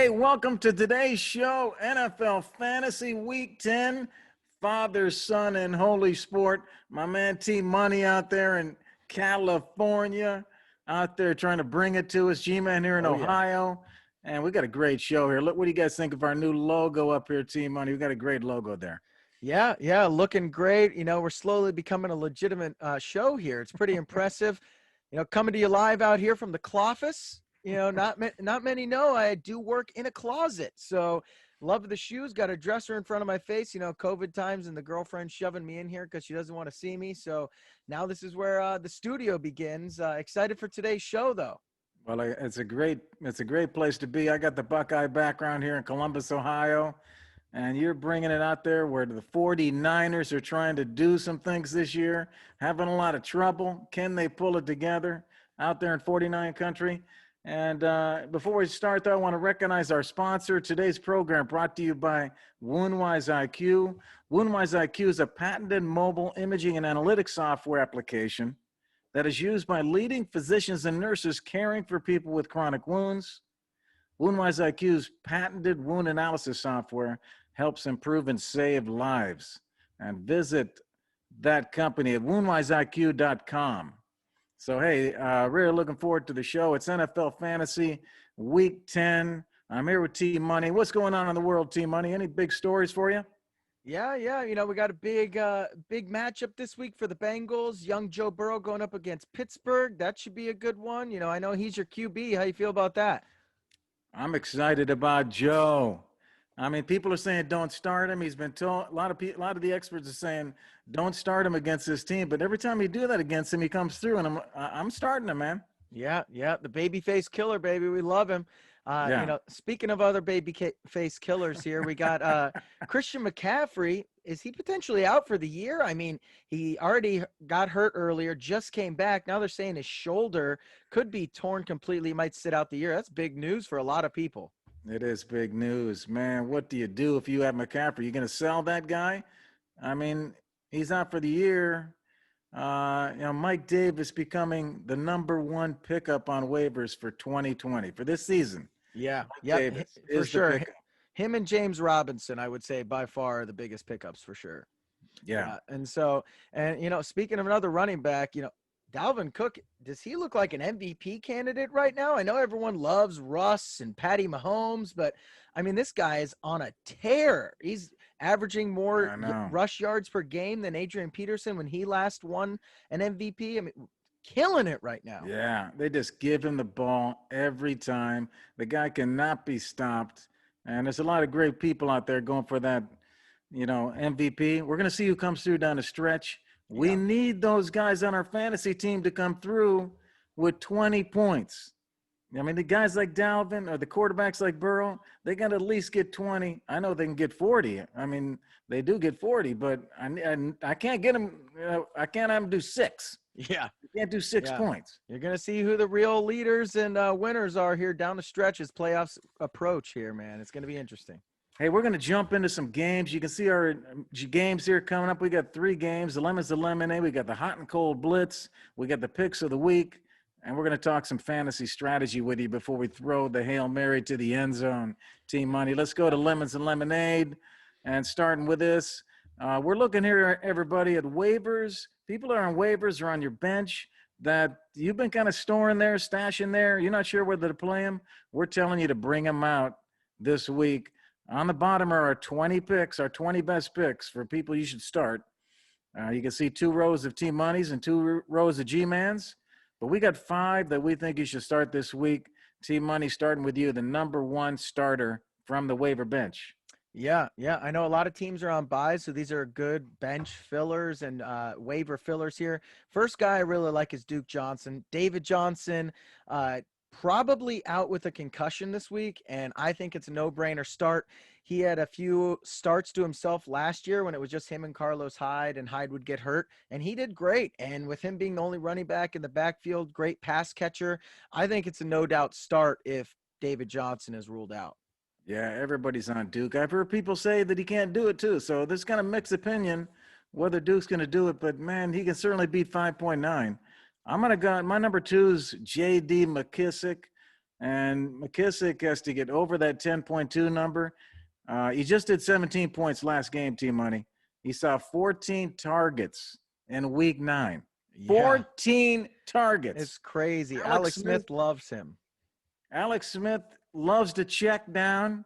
Hey, welcome to today's show, NFL Fantasy Week 10, Father, Son, and Holy Sport. My man T Money out there in California, out there trying to bring it to us. G-Man here in Ohio. And we got a great show here. Look, what do you guys think of our new logo up here, T Money? We got a great logo there. Yeah, looking great. We're slowly becoming a legitimate show here. It's pretty impressive. Coming to you live out here from the Cloffice. Not many know I do work in a closet. So love the shoes. Got a dresser in front of my face. COVID times and the girlfriend shoving me in here because she doesn't want to see me. So now this is where the studio begins. Excited for today's show, though. Well, it's a great place to be. I got the Buckeye background here in Columbus, Ohio. And you're bringing it out there where the 49ers are trying to do some things this year, having a lot of trouble. Can they pull it together out there in 49 country? And before we start, though, I want to recognize our sponsor. Today's program brought to you by Woundwise IQ. Woundwise IQ is a patented mobile imaging and analytics software application that is used by leading physicians and nurses caring for people with chronic wounds. Woundwise IQ's patented wound analysis software helps improve and save lives. And visit that company at woundwiseiq.com. So, hey, really looking forward to the show. It's NFL Fantasy Week 10. I'm here with T Money. What's going on in the world, T Money? Any big stories for you? Yeah. We got a big matchup this week for the Bengals. Young Joe Burrow going up against Pittsburgh. That should be a good one. I know he's your QB. How you feel about that? I'm excited about Joe. I mean, people are saying don't start him. He's been told, a lot of the experts are saying don't start him against this team. But every time you do that against him, he comes through, and I'm starting him, man. Yeah, the babyface killer, baby. We love him. Speaking of other face killers here, we got Christian McCaffrey. Is he potentially out for the year? I mean, he already got hurt earlier, just came back. Now they're saying his shoulder could be torn completely. He might sit out the year. That's big news for a lot of people. It is big news, man. What do you do if you have McCaffrey? You going to sell that guy? I mean, he's out for the year. Mike Davis becoming the #1 pickup on waivers for 2020 for this season. Yeah, Davis for sure. Him and James Robinson, I would say, by far are the biggest pickups for sure. Yeah. And speaking of another running back, Dalvin Cook, does he look like an MVP candidate right now? I know everyone loves Russ and Patty Mahomes, but I mean, this guy is on a tear. He's averaging more rush yards per game than Adrian Peterson when he last won an MVP. I mean, killing it right now. Yeah, they just give him the ball every time. The guy cannot be stopped. And there's a lot of great people out there going for that, MVP. We're going to see who comes through down the stretch. We need those guys on our fantasy team to come through with 20 points. I mean, the guys like Dalvin or the quarterbacks like Burrow, they got to at least get 20. I know they can get 40. I mean, they do get 40, but I can't get them. I can't have them do 6. Yeah. You can't do 6 points. You're going to see who the real leaders and winners are here down the stretch as playoffs approach here, man. It's going to be interesting. Hey, we're going to jump into some games. You can see our games here coming up. We got 3 games, the Lemons to Lemonade. We got the Hot and Cold Blitz. We got the Picks of the Week. And we're going to talk some fantasy strategy with you before we throw the Hail Mary to the end zone. Team Money. Let's go to Lemons and Lemonade. And starting with this, we're looking here, everybody, at waivers. People that are on waivers or on your bench that you've been kind of storing there, stashing there. You're not sure whether to play them. We're telling you to bring them out this week. On the bottom are our 20 picks, our 20 best picks for people you should start. You can see 2 rows of Team Monies and 2 rows of G-Mans. But we got 5 that we think you should start this week. Team Money, starting with you, the #1 starter from the waiver bench. Yeah. I know a lot of teams are on buys, so these are good bench fillers and waiver fillers here. First guy I really like is Duke Johnson. David Johnson, probably out with a concussion this week, and I think it's a no-brainer start. He had a few starts to himself last year when it was just him and Carlos Hyde, and Hyde would get hurt, and he did great. And with him being the only running back in the backfield, great pass catcher, I think it's a no-doubt start if David Johnson is ruled out. Yeah, everybody's on Duke. I've heard people say that he can't do it too, so there's kind of mixed opinion whether Duke's going to do it, but, man, he can certainly beat 5.9. I'm going to go – my #2 is J.D. Mckissick. And Mckissick has to get over that 10.2 number. He just did 17 points last game, T-Money. He saw 14 targets in week 9. Yeah, 14 targets. it's crazy. Alex Alex Smith Smith loves him. Alex Smith loves to check down.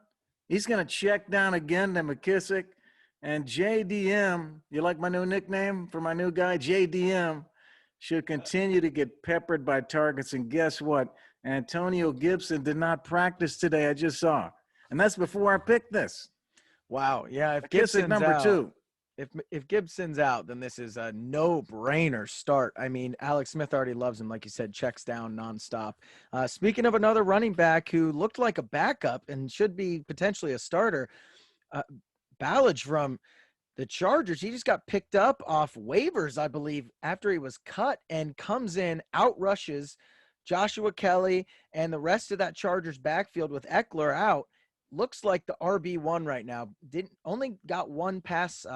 He's going to check down again to McKissick. And JDM, you like my new nickname for my new guy? JDM should continue to get peppered by targets. And guess what? Antonio Gibson did not practice today. I just saw. And that's before I picked this. Wow. Yeah. If McKissick Gibson's number out, 2. if Gibson's out, then this is a no-brainer start. I mean, Alex Smith already loves him, like you said, checks down nonstop. Speaking of another running back who looked like a backup and should be potentially a starter, Ballage from the Chargers, he just got picked up off waivers, I believe, after he was cut and comes in, outrushes Joshua Kelly and the rest of that Chargers backfield with Eckler out. Looks like the RB1 right now. Only got one pass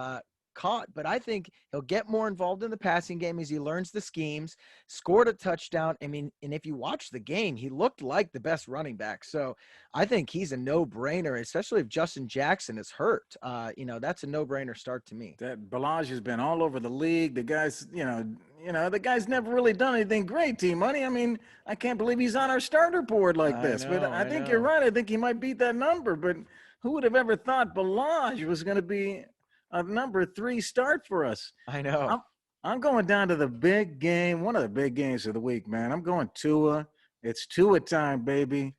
caught, but I think he'll get more involved in the passing game as he learns the schemes, scored a touchdown. I mean, and if you watch the game, he looked like the best running back. So I think he's a no-brainer, especially if Justin Jackson is hurt. That's a no-brainer start to me. That Ballage has been all over the league. The guy's, the guy's never really done anything great, T-Money. I mean, I can't believe he's on our starter board like this. But I think you're right. I think he might beat that number. But who would have ever thought Ballage was going to be a number 3 start for us? I know. I'm going down to the big game, one of the big games of the week, man. I'm going Tua. It's Tua time, baby.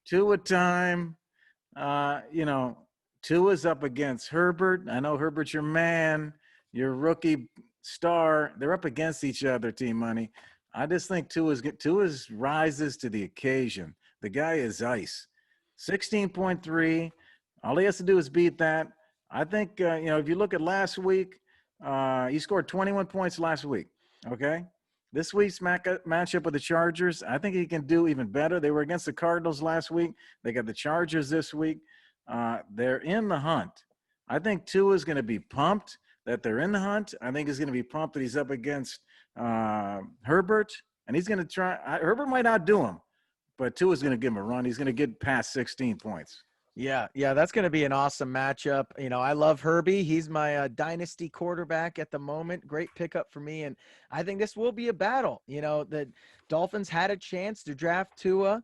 Tua time. Tua's up against Herbert. I know Herbert's your man, your rookie star. They're up against each other, T-Money. I just think Tua's rises to the occasion. The guy is ice. 16.3. All he has to do is beat that. I think, if you look at last week, he scored 21 points last week, okay? This week's matchup with the Chargers, I think he can do even better. They were against the Cardinals last week. They got the Chargers this week. They're in the hunt. I think Tua is going to be pumped that they're in the hunt. I think he's going to be pumped that he's up against Herbert, and he's going to try. Herbert might outdo him, but Tua's going to give him a run. He's going to get past 16 points. Yeah, that's going to be an awesome matchup. I love Herbie. He's my dynasty quarterback at the moment. Great pickup for me, and I think this will be a battle. The Dolphins had a chance to draft Tua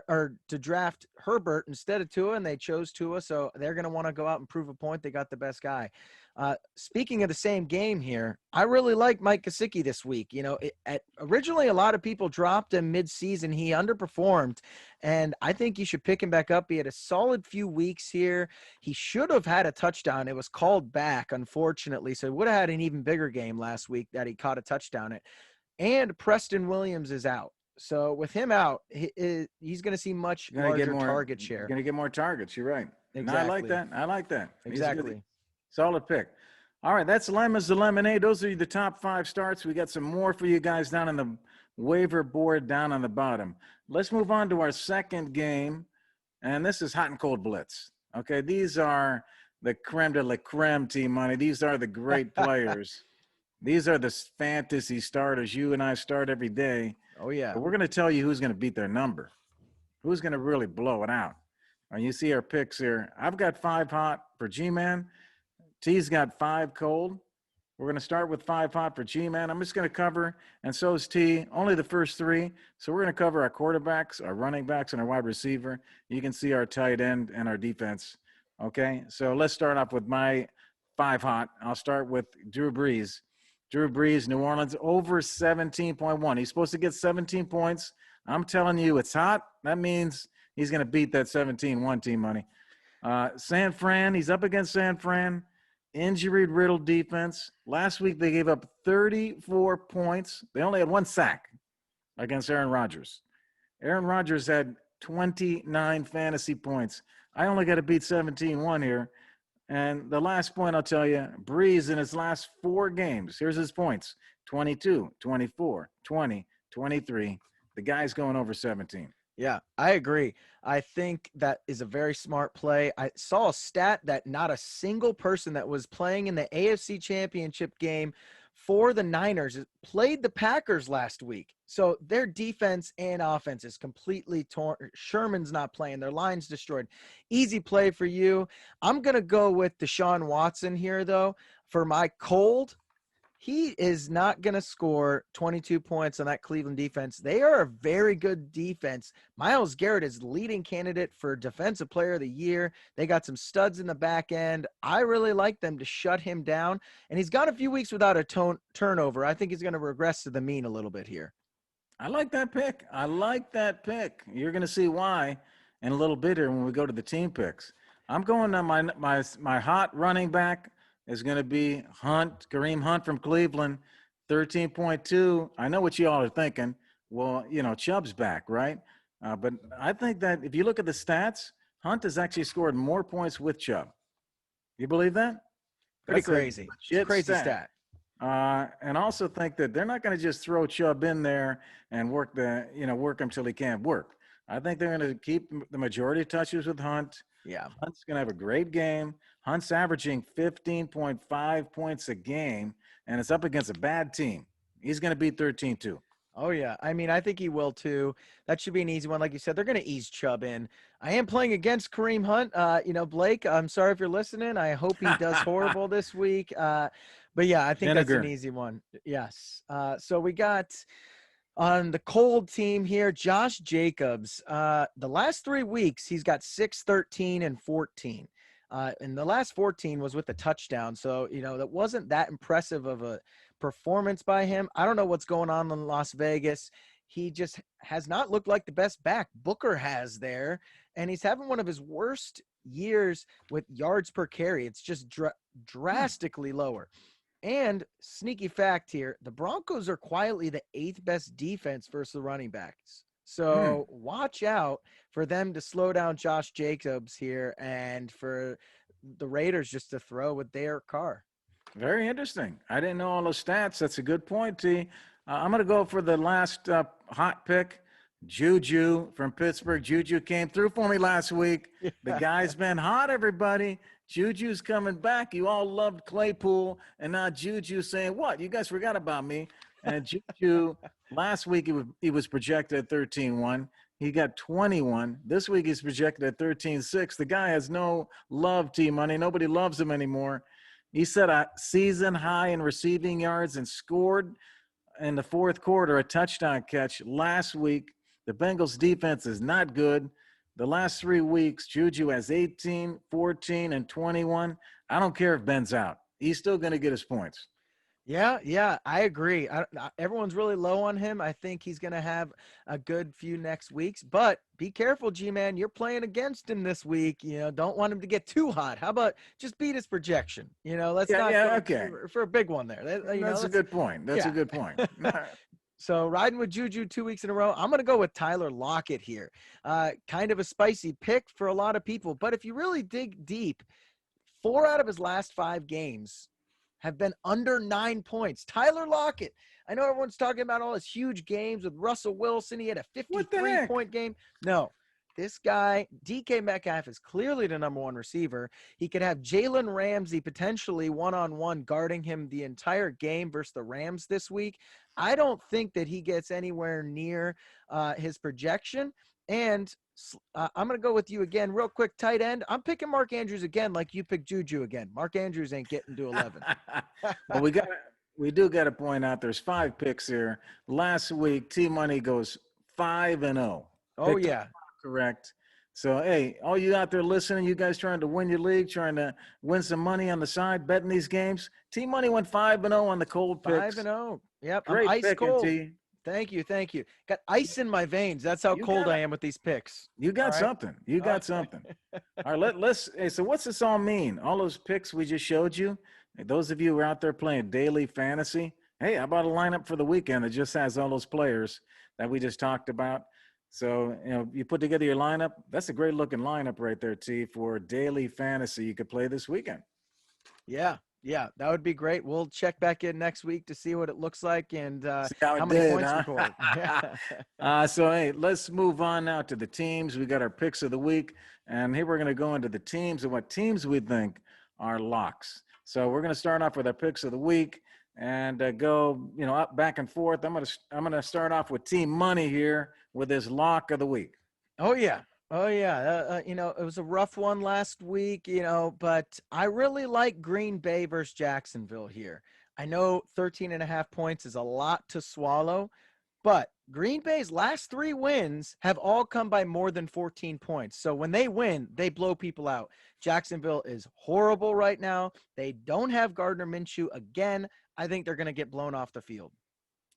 or to draft Herbert instead of Tua, and they chose Tua, so they're going to want to go out and prove a point. They got the best guy. Speaking of the same game here, I really like Mike Gosicki this week. Originally a lot of people dropped him mid-season. He underperformed, and I think you should pick him back up. He had a solid few weeks here. He should have had a touchdown. It was called back, unfortunately, so he would have had an even bigger game last week that he caught a touchdown at. And Preston Williams is out. So with him out, he's going to see much larger target share. Going to get more targets. You're right. Exactly. No, I like that. Exactly. Solid pick. All right, that's Lemons to Lemonade. Those are the top 5 starts. We got some more for you guys down on the waiver board down on the bottom. Let's move on to our second game, and this is hot and cold blitz. Okay, these are the creme de la creme, T-Money. These are the great players. These are the fantasy starters you and I start every day. Oh, yeah. But we're going to tell you who's going to beat their number, who's going to really blow it out. And you see our picks here. I've got 5 hot for G-Man. T's got 5 cold. We're going to start with 5 hot for G-Man. I'm just going to cover, and so is T, only the first 3. So we're going to cover our quarterbacks, our running backs, and our wide receiver. You can see our tight end and our defense. Okay, so let's start off with my 5 hot. I'll start with Drew Brees. Drew Brees, New Orleans, over 17.1. He's supposed to get 17 points. I'm telling you, it's hot. That means he's going to beat that 17-1 team money. San Fran, he's up against San Fran. Injury-riddled defense. Last week, they gave up 34 points. They only had 1 sack against Aaron Rodgers. Aaron Rodgers had 29 fantasy points. I only got to beat 17-1 here. And the last point I'll tell you, Brees in his last 4 games, here's his points, 22, 24, 20, 23. The guy's going over 17. Yeah, I agree. I think that is a very smart play. I saw a stat that not a single person that was playing in the AFC Championship game for the Niners played the Packers last week. So their defense and offense is completely torn. Sherman's not playing. Their line's destroyed. Easy play for you. I'm going to go with Deshaun Watson here, though, for my cold. He is not going to score 22 points on that Cleveland defense. They are a very good defense. Myles Garrett is leading candidate for Defensive Player of the Year. They got some studs in the back end. I really like them to shut him down. And he's got a few weeks without a turnover. I think he's going to regress to the mean a little bit here. I like that pick. I like that pick. You're going to see why in a little bit here when we go to the team picks. I'm going on my hot running back is going to be Kareem Hunt from Cleveland, 13.2. I know what you all are thinking. Well, Chubb's back, right? But I think that if you look at the stats, Hunt has actually scored more points with Chubb. You believe that? Pretty crazy. It's a crazy stat. And also think that they're not going to just throw Chubb in there and work him till he can't work. I think they're going to keep the majority of touches with Hunt. Yeah. Hunt's going to have a great game. Hunt's averaging 15.5 points a game, and it's up against a bad team. He's going to beat 13-2. Oh, yeah. I mean, I think he will, too. That should be an easy one. Like you said, they're going to ease Chubb in. I am playing against Kareem Hunt. Blake, I'm sorry if you're listening. I hope he does horrible this week. But, yeah, I think that's an easy one. Yes. So we got on the cold team here, Josh Jacobs. The last 3 weeks, he's got 6, 13, and 14. And the last 14 was with a touchdown. So, that wasn't that impressive of a performance by him. I don't know what's going on in Las Vegas. He just has not looked like the best back Booker has there. And he's having one of his worst years with yards per carry. It's just drastically lower. And sneaky fact here, the Broncos are quietly the 8th best defense versus the running backs. So watch out for them to slow down Josh Jacobs here and for the Raiders just to throw with their car. Very interesting. I didn't know all those stats. That's a good point, T. I'm going to go for the last hot pick, Juju from Pittsburgh. Juju came through for me last week. Yeah. The guy's been hot, everybody. Juju's coming back. You all loved Claypool, and now Juju saying, what? You guys forgot about me. And Juju, last week he was projected at 13-1. He got 21. This week he's projected at 13-6. The guy has no love, T-Money. Nobody loves him anymore. He set a season high in receiving yards and scored in the fourth quarter a touchdown catch last week. The Bengals defense is not good. The last 3 weeks, Juju has 18, 14, and 21. I don't care if Ben's out. He's still going to get his points. Yeah, I agree. Everyone's really low on him. I think he's going to have a good few next weeks. But be careful, G-Man. You're playing against him this week. Don't want him to get too hot. How about just beat his projection? Let's not go for a big one there. That's a good point. That's a good point. So riding with Juju 2 weeks in a row, I'm going to go with Tyler Lockett here. Kind of a spicy pick for a lot of people. But if you really dig deep, 4 out of his last 5 games have been under 9 points. Tyler Lockett. I know everyone's talking about all his huge games with Russell Wilson. He had a 53-point game. No, this guy, DK Metcalf, is clearly the number 1 receiver. He could have Jalen Ramsey potentially one-on-one guarding him the entire game versus the Rams this week. I don't think that he gets anywhere near his projection. And I'm going to go with you again real quick, tight end. I'm picking Mark Andrews again like you picked Juju again. Mark Andrews ain't getting to 11. Well, we do got to point out there's 5 picks here. Last week, T-Money goes 5-0. Oh, yeah. Correct. So, hey, all you out there listening, you guys trying to win your league, trying to win some money on the side, betting these games, T-Money went 5-0 on the cold picks. 5-0. Yep, Great I'm ice picking, cold. T. Thank you. Got ice in my veins. That's how cold I am with these picks. You got something. You got something. All right, let's. Hey, so what's this all mean? All those picks we just showed you. Those of you who are out there playing daily fantasy, hey, how about a lineup for the weekend that just has all those players that we just talked about? So, you put together your lineup. That's a great looking lineup right there, T, for daily fantasy you could play this weekend. Yeah, that would be great. We'll check back in next week to see what it looks like and how many points we scored. So, hey, let's move on now to the teams. We got our picks of the week, and here we're going to go into the teams and what teams we think are locks. So we're going to start off with our picks of the week, and go, up back and forth. I'm gonna start off with team money here with this lock of the week. Oh yeah. Oh yeah. It was a rough one last week, but I really like Green Bay versus Jacksonville here. I know 13.5 points is a lot to swallow, but Green Bay's last 3 wins have all come by more than 14 points. So when they win, they blow people out. Jacksonville is horrible right now. They don't have Gardner Minshew again. I think they're going to get blown off the field.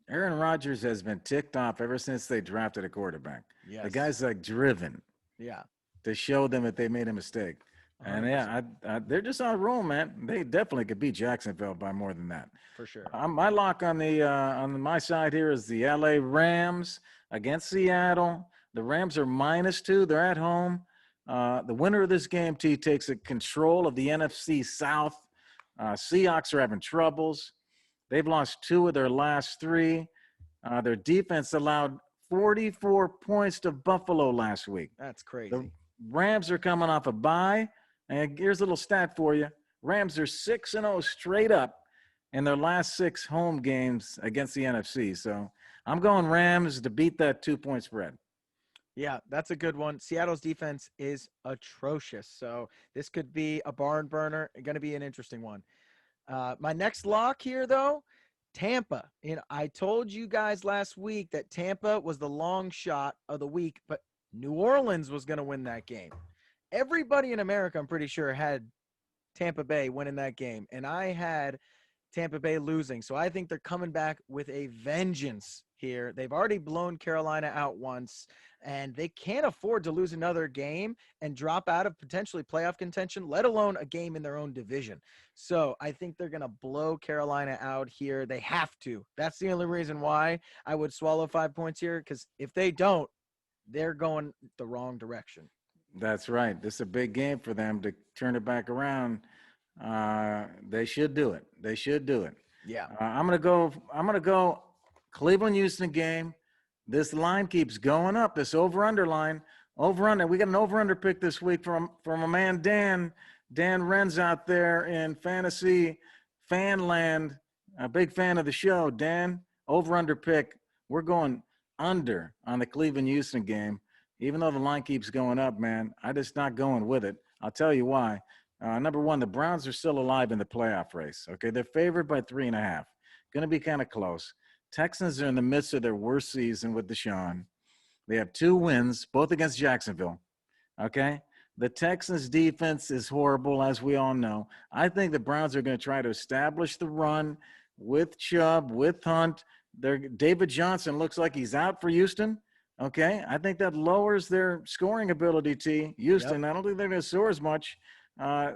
Aaron Rodgers has been ticked off ever since they drafted a quarterback. Yes. The guy's like driven. Yeah. To show them that they made a mistake. 100%. And yeah, they're just on a roll, man. They definitely could beat Jacksonville by more than that. For sure. My lock on my side here is the LA Rams against Seattle. The Rams are -2. They're at home. The winner of this game, takes control of the NFC South. Seahawks are having troubles. They've lost 2 of their last 3. Their defense allowed 44 points to Buffalo last week. That's crazy. The Rams are coming off a bye. And here's a little stat for you. Rams are 6-0 straight up in their last 6 home games against the NFC. So I'm going Rams to beat that 2-point spread. Yeah, that's a good one. Seattle's defense is atrocious. So this could be a barn burner. It's going to be an interesting one. My next lock here, though, Tampa. I told you guys last week that Tampa was the long shot of the week, but New Orleans was going to win that game. Everybody in America, I'm pretty sure, had Tampa Bay winning that game, and I had Tampa Bay losing. So I think they're coming back with a vengeance here. They've already blown Carolina out once, and they can't afford to lose another game and drop out of potentially playoff contention, let alone a game in their own division. So I think they're going to blow Carolina out here. They have to. That's the only reason why I would swallow 5 points here, because if they don't, they're going the wrong direction. That's right. This is a big game for them to turn it back around. They should do it. They should do it. Yeah. I'm gonna go Cleveland Houston game. This line keeps going up. This over-under line. Over-under. We got an over-under pick this week from a man, Dan Renz out there in fantasy fan land. A big fan of the show. Dan, over-under pick. We're going under on the Cleveland Houston game. Even though the line keeps going up, man, I'm just not going with it. I'll tell you why. Number one, the Browns are still alive in the playoff race. Okay, they're favored by 3.5. Going to be kind of close. Texans are in the midst of their worst season with Deshaun. They have 2 wins, both against Jacksonville. Okay, the Texans' defense is horrible, as we all know. I think the Browns are going to try to establish the run with Chubb, with Hunt. David Johnson looks like he's out for Houston. Okay, I think that lowers their scoring ability, Houston. Yep. I don't think they're going to score as much.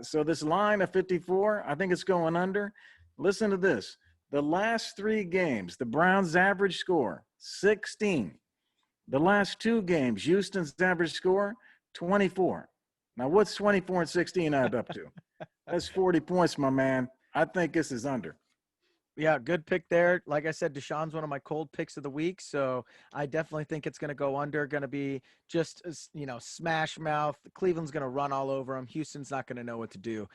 So this line of 54, I think it's going under. Listen to this. The last 3 games, the Browns' average score, 16. The last 2 games, Houston's average score, 24. Now, what's 24 and 16 add up to? That's 40 points, my man. I think this is under. Yeah, good pick there. Like I said, Deshaun's one of my cold picks of the week, so I definitely think it's going to go under. Going to be just, smash mouth. Cleveland's going to run all over them. Houston's not going to know what to do.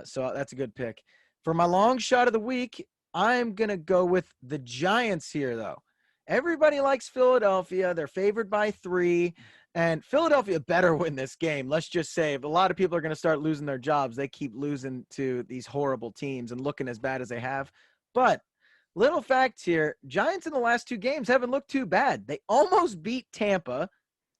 So that's a good pick. For my long shot of the week, I'm going to go with the Giants here, though. Everybody likes Philadelphia. They're favored by 3. And Philadelphia better win this game. Let's just say a lot of people are going to start losing their jobs. They keep losing to these horrible teams and looking as bad as they have. But little fact here, Giants in the last 2 games haven't looked too bad. They almost beat Tampa,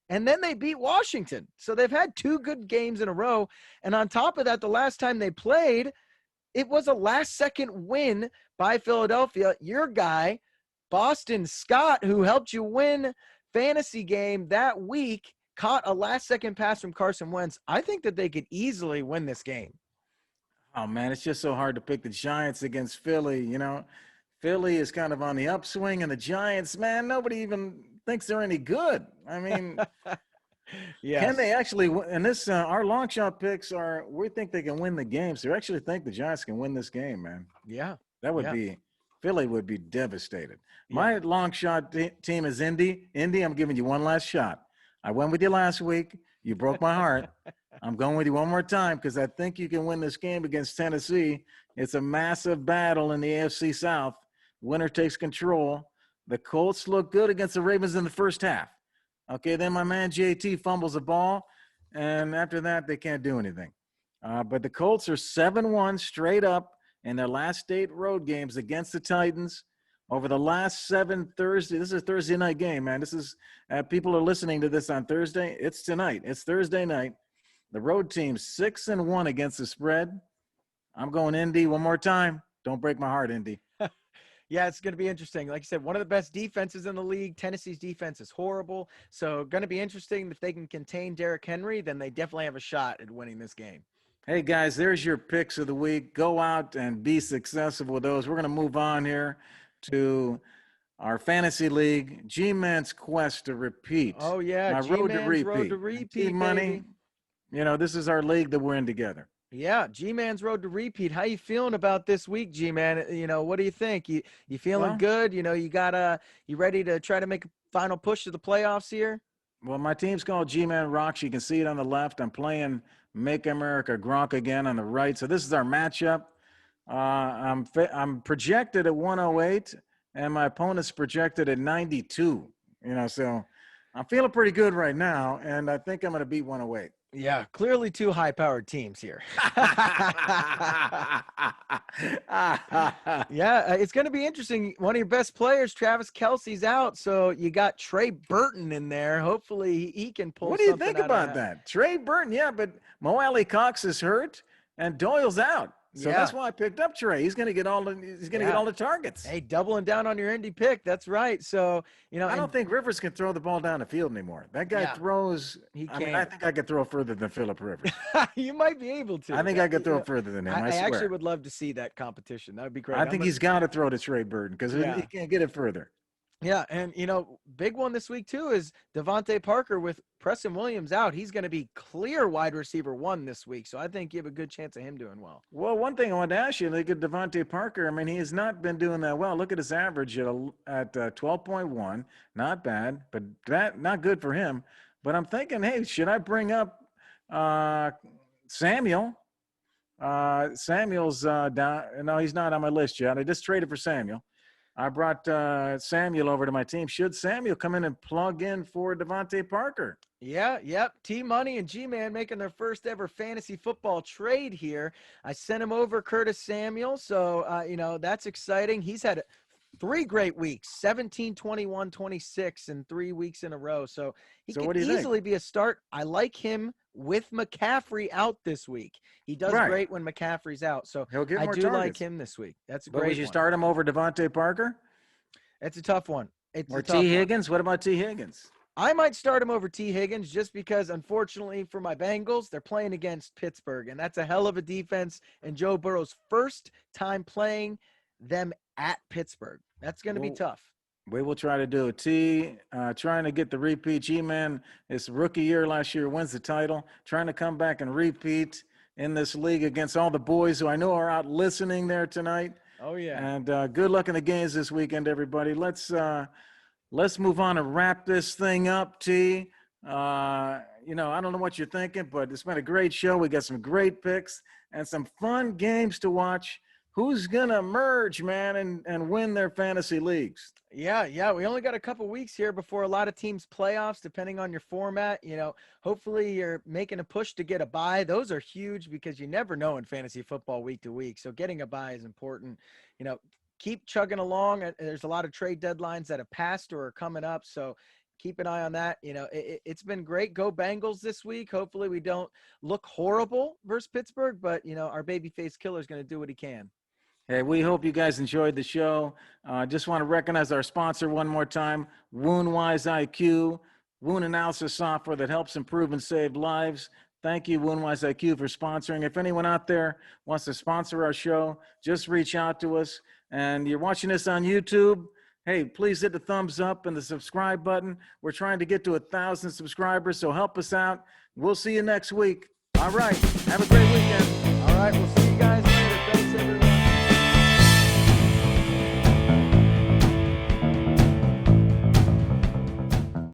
and then they beat Washington. So they've had 2 good games in a row. And on top of that, the last time they played, it was a last-second win by Philadelphia. Your guy, Boston Scott, who helped you win fantasy game that week, caught a last-second pass from Carson Wentz. I think that they could easily win this game. Oh, man, it's just so hard to pick the Giants against Philly. Philly is kind of on the upswing, and the Giants, man, nobody even thinks they're any good. I mean, yes. Can they actually – and this our long shot picks are – we think they can win the game. So we actually think the Giants can win this game, man. Yeah. That would be – Philly would be devastated. Yeah. My long shot team is Indy. Indy, I'm giving you one last shot. I went with you last week. You broke my heart. I'm going with you one more time because I think you can win this game against Tennessee. It's a massive battle in the AFC South. Winner takes control. The Colts look good against the Ravens in the first half. Okay, then my man JT fumbles the ball, and after that, they can't do anything. But the Colts are 7-1 straight up in their last 8 road games against the Titans. Over the last 7 Thursday, this is a Thursday night game, man. This is people are listening to this on Thursday. It's tonight. It's Thursday night. The road team's 6-1 against the spread. I'm going Indy one more time. Don't break my heart, Indy. Yeah, it's going to be interesting. Like you said, one of the best defenses in the league. Tennessee's defense is horrible. So going to be interesting. If they can contain Derrick Henry, then they definitely have a shot at winning this game. Hey, guys, there's your picks of the week. Go out and be successful with those. We're going to move on here to our fantasy league, G-Man's quest to repeat. Oh, yeah. My road to repeat. Road to repeat, money. Baby. This is our league that we're in together. Yeah, G-Man's road to repeat. How you feeling about this week, G-Man? What do you think? You feeling good? You ready to try to make a final push to the playoffs here? Well, my team's called G-Man Rocks. You can see it on the left. I'm playing Make America Gronk again on the right. So this is our matchup. I'm projected at 108, and my opponent's projected at 92. So I'm feeling pretty good right now, and I think I'm going to beat 108. Yeah, clearly 2 high-powered teams here. Yeah, it's going to be interesting. One of your best players, Travis Kelce's out, so you got Trey Burton in there. Hopefully he can pull something out. What do you think about that? Trey Burton, yeah, but Mo Alley Cox is hurt, and Doyle's out. So that's why I picked up Trey. He's going to get all the targets. Hey, doubling down on your Indy pick. That's right. So, I don't think Rivers can throw the ball down the field anymore. That guy throws. I think I could throw further than Phillip Rivers. You might be able to. I think I could throw further than him. I swear. I actually would love to see that competition. That would be great. I think he's got to throw to Trey Burton because he can't get it further. Yeah, and big one this week too is Devante Parker with Preston Williams out. He's going to be clear wide receiver 1 this week, so I think you have a good chance of him doing well. Well, one thing I wanted to ask you, look at Devante Parker. I mean, he has not been doing that well. Look at his average at 12.1. Not bad, but not good for him. But I'm thinking, hey, should I bring up Samuel? Samuel's down. No, he's not on my list yet. I just traded for Samuel. I brought Samuel over to my team. Should Samuel come in and plug in for Devante Parker? Yeah, yep. T-Money and G-Man making their first ever fantasy football trade here. I sent him over Curtis Samuel, so, that's exciting. He's had 3 great weeks, 17, 21, 26 in 3 weeks in a row. So he could easily be a start. I like him with McCaffrey out this week. He does great when McCaffrey's out. So he'll get more targets. Like him this week. That's a great one. Would you start him over Devante Parker? It's a tough one. Or T. Higgins? What about T. Higgins? I might start him over T. Higgins just because, unfortunately, for my Bengals, they're playing against Pittsburgh, and that's a hell of a defense. And Joe Burrow's first time playing them at Pittsburgh. That's going to be tough. We will try to do it. Trying to get the repeat. G-Man, his rookie year last year, wins the title. Trying to come back and repeat in this league against all the boys who I know are out listening there tonight. Oh, yeah. And good luck in the games this weekend, everybody. Let's move on and wrap this thing up, T. I don't know what you're thinking, but it's been a great show. We got some great picks and some fun games to watch. Who's going to emerge, man, and win their fantasy leagues? Yeah. We only got a couple weeks here before a lot of teams playoffs, depending on your format. Hopefully you're making a push to get a bye. Those are huge because you never know in fantasy football week to week. So getting a bye is important. Keep chugging along. There's a lot of trade deadlines that have passed or are coming up. So keep an eye on that. It's been great. Go Bengals this week. Hopefully we don't look horrible versus Pittsburgh, but, our babyface killer is going to do what he can. Hey, we hope you guys enjoyed the show. Just want to recognize our sponsor one more time, WoundWise IQ, wound analysis software that helps improve and save lives. Thank you, WoundWise IQ, for sponsoring. If anyone out there wants to sponsor our show, just reach out to us. And you're watching this on YouTube, hey, please hit the thumbs up and the subscribe button. We're trying to get to 1,000 subscribers, so help us out. We'll see you next week. All right. Have a great weekend. All right. We'll see you.